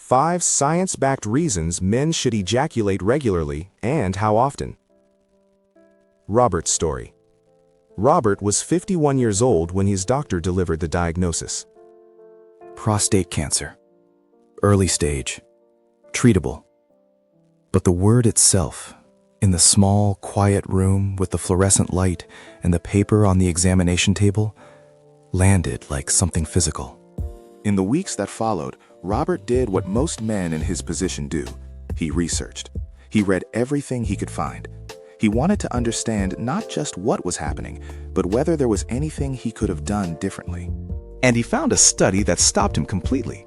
5 science-backed reasons men should ejaculate regularly and how often. Robert's story. Robert was 51 years old when his doctor delivered the diagnosis. Prostate cancer. Early stage. Treatable. But the word itself, in the small, quiet room with the fluorescent light and the paper on the examination table, landed like something physical. In the weeks that followed, Robert did what most men in his position do. He researched. He read everything he could find. He wanted to understand not just what was happening, but whether there was anything he could have done differently. And he found a study that stopped him completely.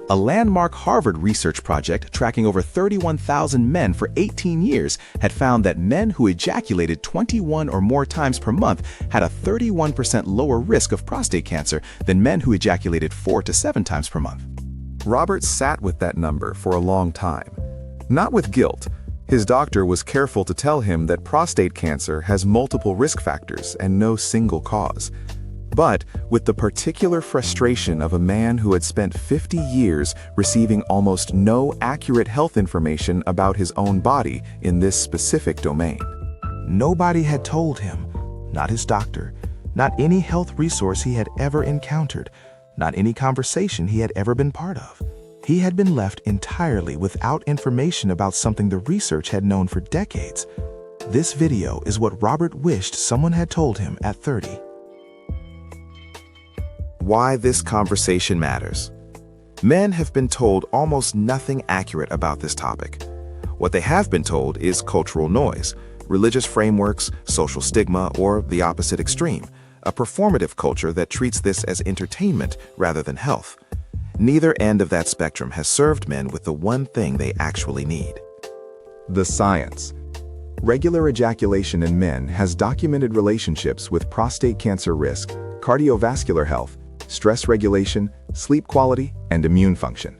A landmark Harvard research project tracking over 31,000 men for 18 years had found that men who ejaculated 21 or more times per month had a 31% lower risk of prostate cancer than men who ejaculated 4 to 7 times per month. Robert sat with that number for a long time. Not with guilt. His doctor was careful to tell him that prostate cancer has multiple risk factors and no single cause. But with the particular frustration of a man who had spent 50 years receiving almost no accurate health information about his own body in this specific domain. Nobody had told him, not his doctor, not any health resource he had ever encountered, not any conversation he had ever been part of. He had been left entirely without information about something the research had known for decades. This video is what Robert wished someone had told him at 30. Why this conversation matters. Men have been told almost nothing accurate about this topic. What they have been told is cultural noise, religious frameworks, social stigma, or the opposite extreme, a performative culture that treats this as entertainment rather than health. Neither end of that spectrum has served men with the one thing they actually need. The science. Regular ejaculation in men has documented relationships with prostate cancer risk, cardiovascular health, stress regulation, sleep quality, and immune function.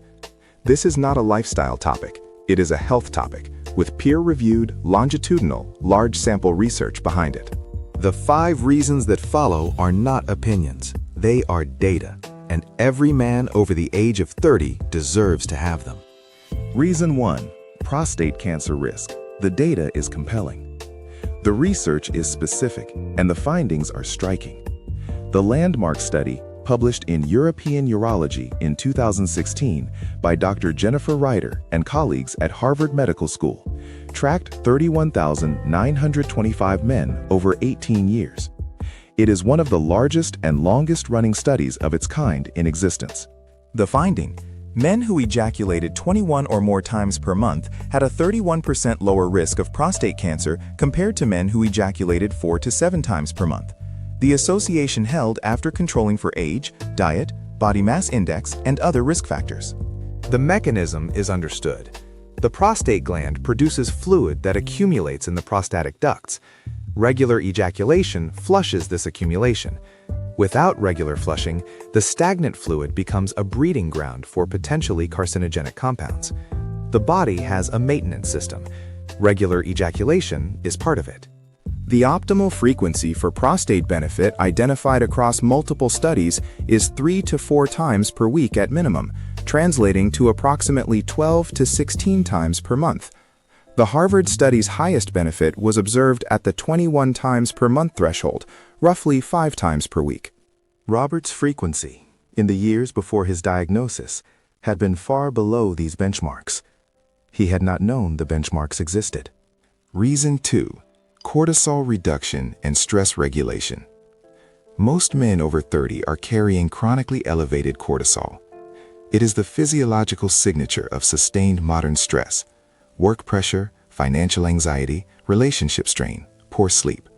This is not a lifestyle topic. It is a health topic, with peer-reviewed, longitudinal, large sample research behind it. The 5 reasons that follow are not opinions. They are data, and every man over the age of 30 deserves to have them. Reason 1. Prostate cancer risk. The data is compelling. The research is specific, and the findings are striking. The landmark study, published in European Urology in 2016 by Dr. Jennifer Ryder and colleagues at Harvard Medical School, tracked 31,925 men over 18 years. It is one of the largest and longest-running studies of its kind in existence. The finding: men who ejaculated 21 or more times per month had a 31% lower risk of prostate cancer compared to men who ejaculated 4 to 7 times per month. The association held after controlling for age, diet, body mass index, and other risk factors. The mechanism is understood. The prostate gland produces fluid that accumulates in the prostatic ducts. Regular ejaculation flushes this accumulation. Without regular flushing, the stagnant fluid becomes a breeding ground for potentially carcinogenic compounds. The body has a maintenance system. Regular ejaculation is part of it. The optimal frequency for prostate benefit identified across multiple studies is 3 to 4 times per week at minimum, translating to approximately 12 to 16 times per month. The Harvard study's highest benefit was observed at the 21 times per month threshold, roughly 5 times per week. Robert's frequency, in the years before his diagnosis, had been far below these benchmarks. He had not known the benchmarks existed. Reason 2. Cortisol reduction and stress regulation. Most men over 30 are carrying chronically elevated cortisol. It is the physiological signature of sustained modern stress, work pressure, financial anxiety, relationship strain, poor sleep.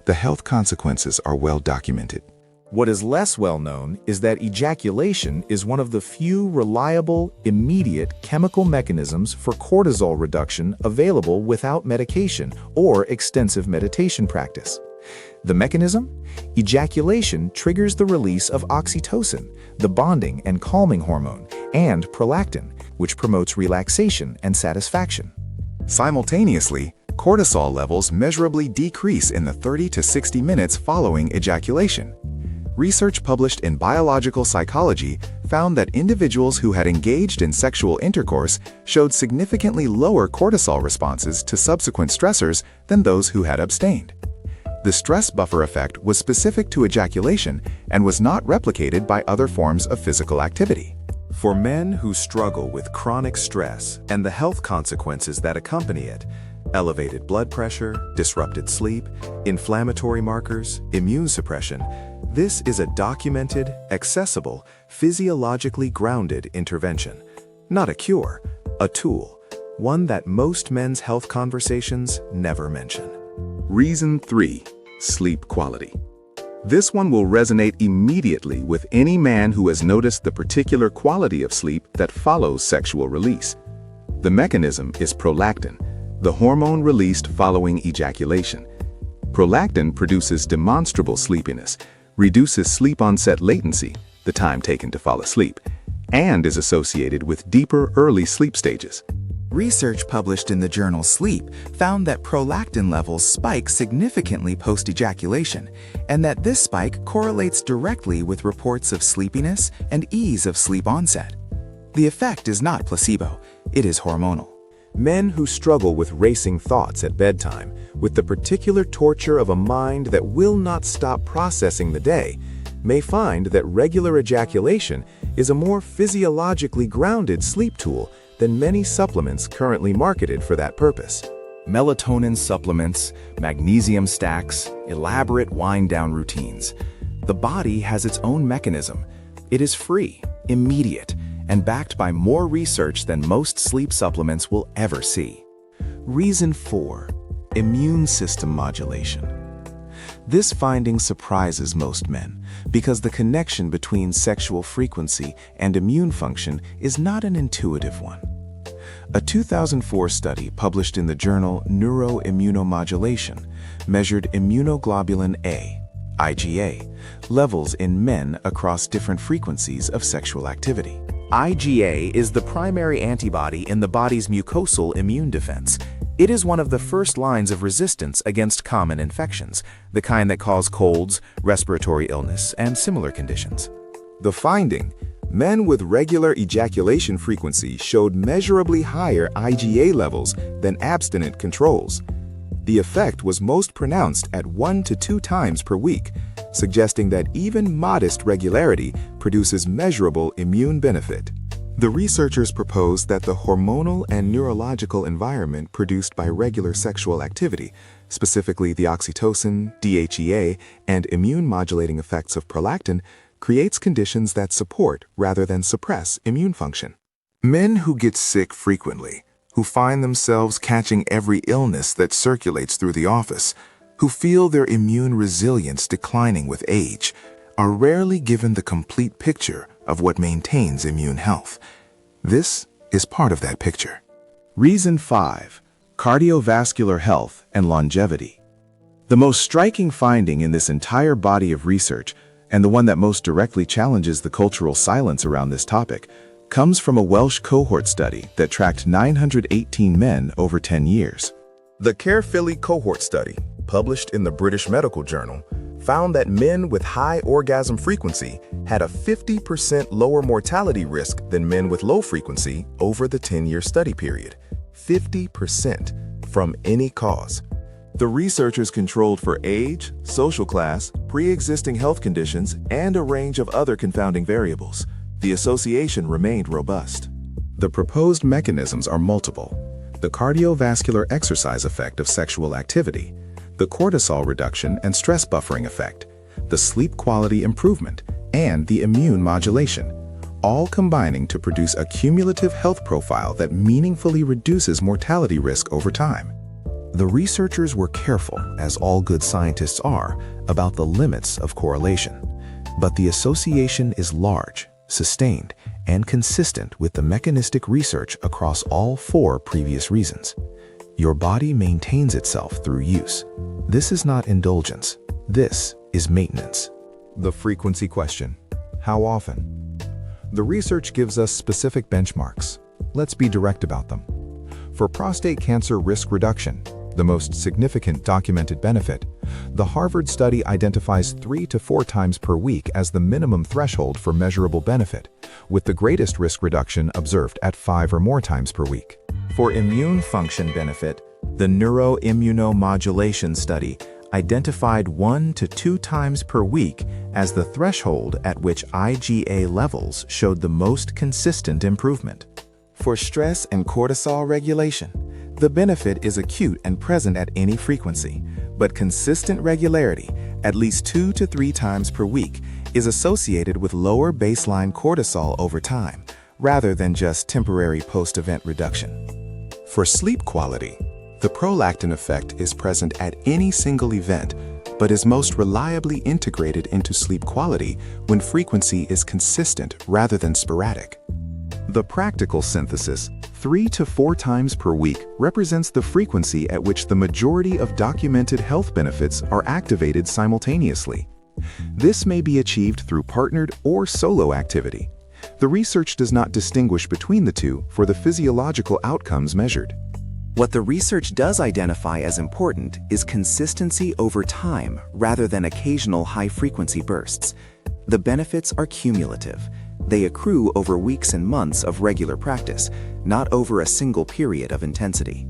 The health consequences are well documented. What is less well known is that ejaculation is one of the few reliable, immediate chemical mechanisms for cortisol reduction available without medication or extensive meditation practice. The mechanism? Ejaculation triggers the release of oxytocin, the bonding and calming hormone, and prolactin, which promotes relaxation and satisfaction. Simultaneously, cortisol levels measurably decrease in the 30 to 60 minutes following ejaculation. Research published in Biological Psychology found that individuals who had engaged in sexual intercourse showed significantly lower cortisol responses to subsequent stressors than those who had abstained. The stress buffer effect was specific to ejaculation and was not replicated by other forms of physical activity. For men who struggle with chronic stress and the health consequences that accompany it, elevated blood pressure, disrupted sleep, inflammatory markers, immune suppression, this is a documented, accessible, physiologically grounded intervention. Not a cure, a tool, one that most men's health conversations never mention. Reason 3. Sleep quality. This one will resonate immediately with any man who has noticed the particular quality of sleep that follows sexual release. The mechanism is prolactin, the hormone released following ejaculation. Prolactin produces demonstrable sleepiness, reduces sleep onset latency, the time taken to fall asleep, and is associated with deeper early sleep stages. Research published in the journal Sleep found that prolactin levels spike significantly post-ejaculation, and that this spike correlates directly with reports of sleepiness and ease of sleep onset. The effect is not placebo, it is hormonal. Men who struggle with racing thoughts at bedtime, with the particular torture of a mind that will not stop processing the day, may find that regular ejaculation is a more physiologically grounded sleep tool than many supplements currently marketed for that purpose. Melatonin supplements, magnesium stacks, elaborate wind-down routines. The body has its own mechanism. It is free, immediate, and backed by more research than most sleep supplements will ever see. Reason 4. Immune system modulation. This finding surprises most men because the connection between sexual frequency and immune function is not an intuitive one. A 2004 study published in the journal Neuroimmunomodulation measured immunoglobulin A, IgA, levels in men across different frequencies of sexual activity. IgA is the primary antibody in the body's mucosal immune defense. It is one of the first lines of resistance against common infections, the kind that cause colds, respiratory illness, and similar conditions. The finding: men with regular ejaculation frequency showed measurably higher IgA levels than abstinent controls. The effect was most pronounced at 1 to 2 times per week, suggesting that even modest regularity produces measurable immune benefit. The researchers proposed that the hormonal and neurological environment produced by regular sexual activity, specifically the oxytocin, DHEA, and immune-modulating effects of prolactin, creates conditions that support rather than suppress immune function. Men who get sick frequently, who find themselves catching every illness that circulates through the office, who feel their immune resilience declining with age, are rarely given the complete picture of what maintains immune health. This is part of that picture. Reason 5. Cardiovascular health and longevity. The most striking finding in this entire body of research, and the one that most directly challenges the cultural silence around this topic, comes from a Welsh cohort study that tracked 918 men over 10 years. The Caerphilly cohort study, published in the British Medical Journal, found that men with high orgasm frequency had a 50% lower mortality risk than men with low frequency over the 10-year study period. 50% from any cause. The researchers controlled for age, social class, pre-existing health conditions, and a range of other confounding variables. The association remained robust. The proposed mechanisms are multiple: the cardiovascular exercise effect of sexual activity, the cortisol reduction and stress buffering effect, the sleep quality improvement, and the immune modulation, all combining to produce a cumulative health profile that meaningfully reduces mortality risk over time. The researchers were careful, as all good scientists are, about the limits of correlation. But the association is large, sustained, and consistent with the mechanistic research across all 4 previous reasons. Your body maintains itself through use. This is not indulgence. This is maintenance. The frequency question: how often? The research gives us specific benchmarks. Let's be direct about them. For prostate cancer risk reduction, the most significant documented benefit, the Harvard study identifies 3 to 4 times per week as the minimum threshold for measurable benefit, with the greatest risk reduction observed at 5 or more times per week. For immune function benefit, the Neuroimmunomodulation study identified 1 to 2 times per week as the threshold at which IgA levels showed the most consistent improvement. For stress and cortisol regulation, the benefit is acute and present at any frequency, but consistent regularity, at least 2 to 3 times per week, is associated with lower baseline cortisol over time, rather than just temporary post-event reduction. For sleep quality, the prolactin effect is present at any single event, but is most reliably integrated into sleep quality when frequency is consistent rather than sporadic. The practical synthesis, 3 to 4 times per week, represents the frequency at which the majority of documented health benefits are activated simultaneously. This may be achieved through partnered or solo activity. The research does not distinguish between the two for the physiological outcomes measured. What the research does identify as important is consistency over time rather than occasional high-frequency bursts. The benefits are cumulative. They accrue over weeks and months of regular practice, not over a single period of intensity.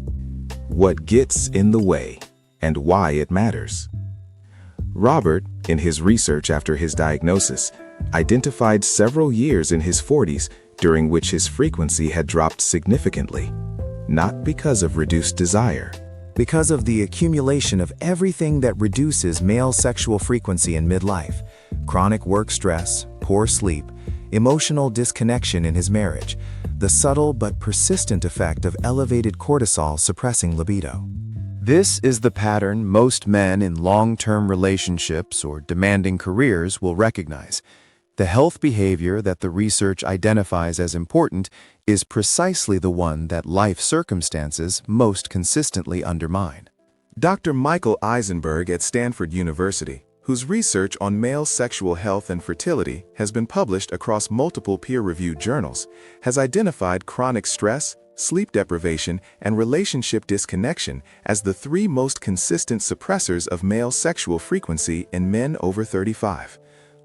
What gets in the way and why it matters. Robert, in his research after his diagnosis, identified several years in his 40s during which his frequency had dropped significantly. Not because of reduced desire. Because of the accumulation of everything that reduces male sexual frequency in midlife: chronic work stress, poor sleep, emotional disconnection in his marriage, the subtle but persistent effect of elevated cortisol suppressing libido. This is the pattern most men in long-term relationships or demanding careers will recognize. The health behavior that the research identifies as important is precisely the one that life circumstances most consistently undermine. Dr. Michael Eisenberg at Stanford University, whose research on male sexual health and fertility has been published across multiple peer-reviewed journals, has identified chronic stress, sleep deprivation, and relationship disconnection as the 3 most consistent suppressors of male sexual frequency in men over 35.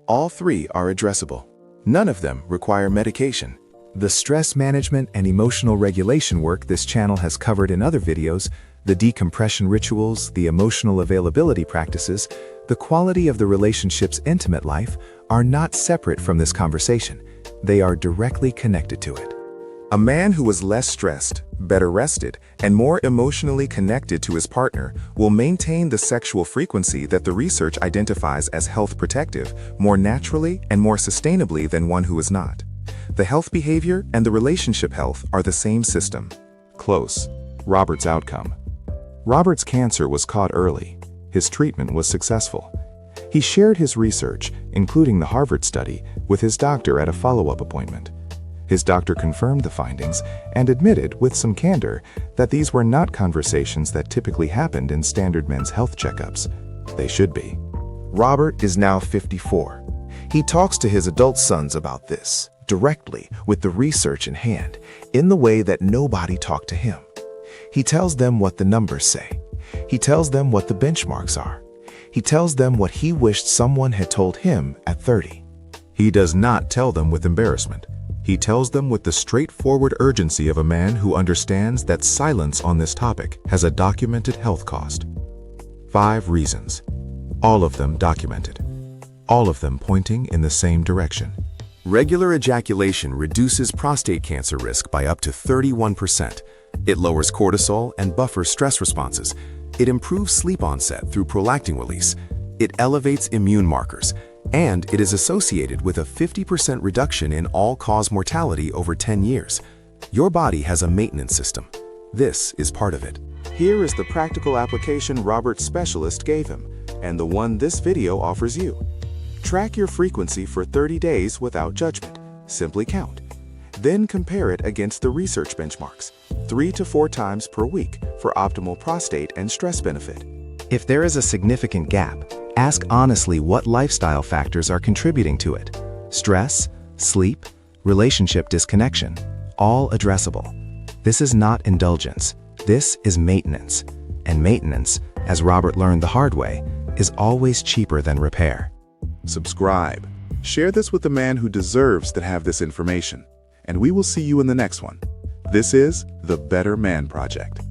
All 3 are addressable. None of them require medication. The stress management and emotional regulation work this channel has covered in other videos, the decompression rituals, the emotional availability practices, the quality of the relationship's intimate life are not separate from this conversation. They are directly connected to it. A man who is less stressed, better rested, and more emotionally connected to his partner will maintain the sexual frequency that the research identifies as health protective more naturally and more sustainably than one who is not. The health behavior and the relationship health are the same system. Close. Robert's outcome. Robert's cancer was caught early. His treatment was successful. He shared his research, including the Harvard study, with his doctor at a follow-up appointment. His doctor confirmed the findings and admitted with some candor that these were not conversations that typically happened in standard men's health checkups. They should be. Robert is now 54. He talks to his adult sons about this, directly, with the research in hand, in the way that nobody talked to him. He tells them what the numbers say. He tells them what the benchmarks are. He tells them what he wished someone had told him at 30. He does not tell them with embarrassment. He tells them with the straightforward urgency of a man who understands that silence on this topic has a documented health cost. 5 reasons. All of them documented. All of them pointing in the same direction. Regular ejaculation reduces prostate cancer risk by up to 31%. It lowers cortisol and buffers stress responses. It improves sleep onset through prolactin release. It elevates immune markers. And it is associated with a 50% reduction in all-cause mortality over 10 years. Your body has a maintenance system. This is part of it. Here is the practical application Robert's specialist gave him, and the one this video offers you. Track your frequency for 30 days without judgment. Simply count. Then compare it against the research benchmarks, 3 to 4 times per week for optimal prostate and stress benefit. If there is a significant gap, ask honestly what lifestyle factors are contributing to it. Stress, sleep, relationship disconnection, all addressable. This is not indulgence. This is maintenance. And maintenance, as Robert learned the hard way, is always cheaper than repair. Subscribe. Share this with the man who deserves to have this information. And we will see you in the next one. This is the Better Man Project.